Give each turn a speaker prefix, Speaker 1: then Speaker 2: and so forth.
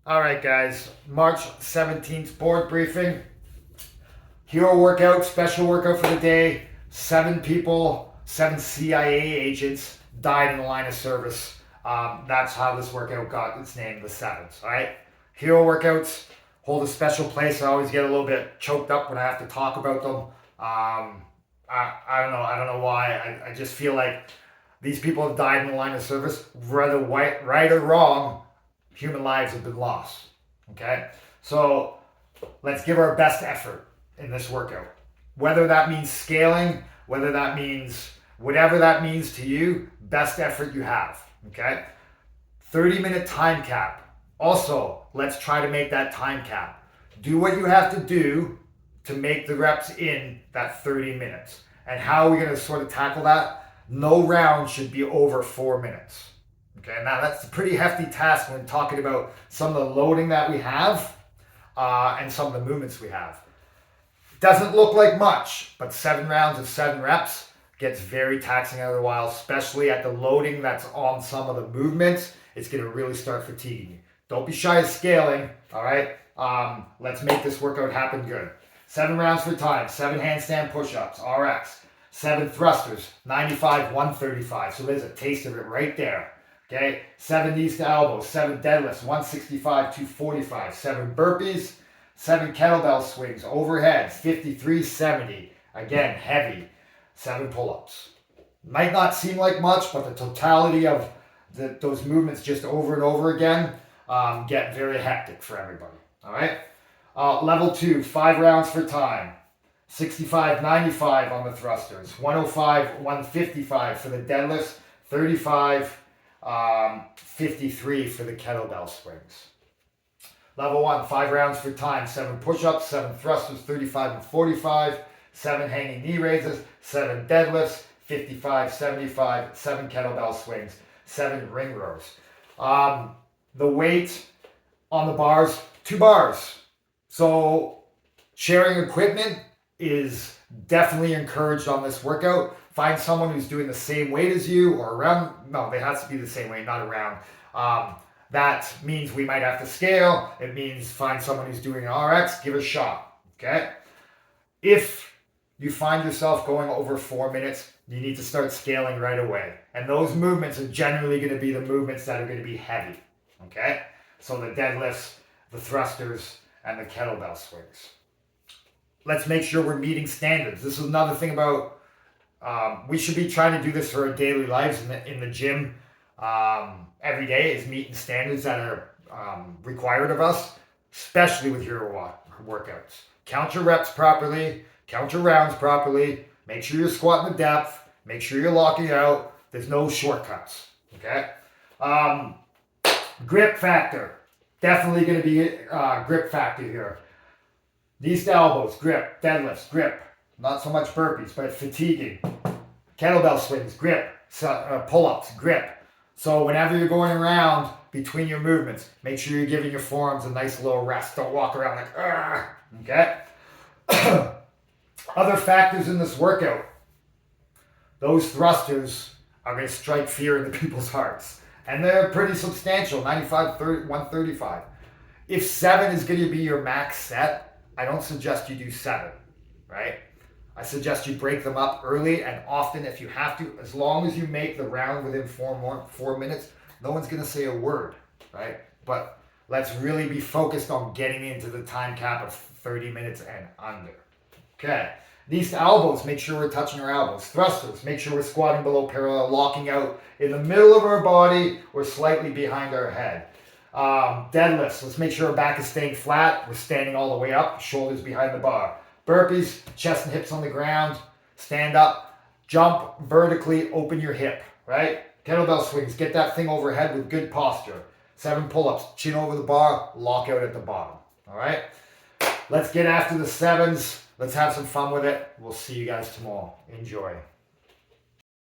Speaker 1: All right, guys. March 17th board briefing. Hero workout, special workout for the day. 7 people, 7 CIA agents died in the line of service. That's how this workout got its name, the Sevens. All right. Hero workouts hold a special place. I always get a little bit choked up when I have to talk about them. I don't know. I don't know why. I just feel like these people have died in the line of service, whether right or wrong. Human lives have been lost. Okay? So let's give our best effort in this workout. Whether that means scaling, whether that means whatever that means to you, best effort you have. Okay? 30-minute time cap. Also, let's try to make that time cap. Do what you have to do to make the reps in that 30 minutes. And how are we going to sort of tackle that? No round should be over 4 minutes. Okay, now that's a pretty hefty task when talking about some of the loading that we have and some of the movements we have. Doesn't look like much, but 7 rounds of 7 reps gets very taxing after a while, especially at the loading that's on some of the movements. It's going to really start fatiguing you. Don't be shy of scaling, all right? Let's make this workout happen good. 7 rounds for time, 7 handstand push-ups, RX, 7 thrusters, 95, 135. So there's a taste of it right there. Okay, 7 knees to elbows, 7 deadlifts, 165, 245, 7 burpees, 7 kettlebell swings, overhead, 53, 70. Again, heavy. 7 pull-ups. Might not seem like much, but the totality of those movements just over and over again get very hectic for everybody. All right? Level 2, 5 rounds for time. 65, 95 on the thrusters. 105, 155 for the deadlifts. 35, 53 for the kettlebell swings. Level 1, 5 rounds for time, 7 push-ups, 7 thrusters, 35 and 45, 7 hanging knee raises, 7 deadlifts, 55, 75, 7 kettlebell swings, 7 ring rows. The weight on the bars, 2 bars. So sharing equipment is definitely encouraged on this workout. Find someone who's doing the same weight as you or around. No, they have to be the same weight, not around. That means we might have to scale. It means find someone who's doing an RX, give it a shot. Okay? If you find yourself going over 4 minutes, you need to start scaling right away. And those movements are generally going to be the movements that are going to be heavy. Okay? So the deadlifts, the thrusters, and the kettlebell swings. Let's make sure we're meeting standards. This is another thing about we should be trying to do this for our daily lives in the gym every day, is meeting standards that are required of us, especially with hero workouts. Count your reps properly, count your rounds properly, make sure you're squatting the depth, make sure you're locking out. There's no shortcuts, okay? Grip factor. Definitely going to be grip factor here. Knees to elbows, grip. Deadlifts, grip. Not so much burpees, but fatiguing. Kettlebell swings, grip. Pull-ups, grip. So whenever you're going around between your movements, make sure you're giving your forearms a nice little rest. Don't walk around like, argh, okay? Other factors in this workout. Those thrusters are going to strike fear into people's hearts. And they're pretty substantial, 95, 30, 135. If 7 is going to be your max set, I don't suggest you do 7, right? I suggest you break them up early and often if you have to. As long as you make the round within 4 minutes, no one's going to say a word, right? But let's really be focused on getting into the time cap of 30 minutes and under. Okay. Knees to elbows, make sure we're touching our elbows. Thrusters, make sure we're squatting below parallel, locking out in the middle of our body or slightly behind our head. Deadlifts, let's make sure our back is staying flat. We're standing all the way up, shoulders behind the bar. Burpees, chest and hips on the ground. Stand up, jump vertically, open your hip, right? Kettlebell swings, get that thing overhead with good posture. 7 pull-ups, chin over the bar, lock out at the bottom, all right? Let's get after the 7s. Let's have some fun with it. We'll see you guys tomorrow. Enjoy.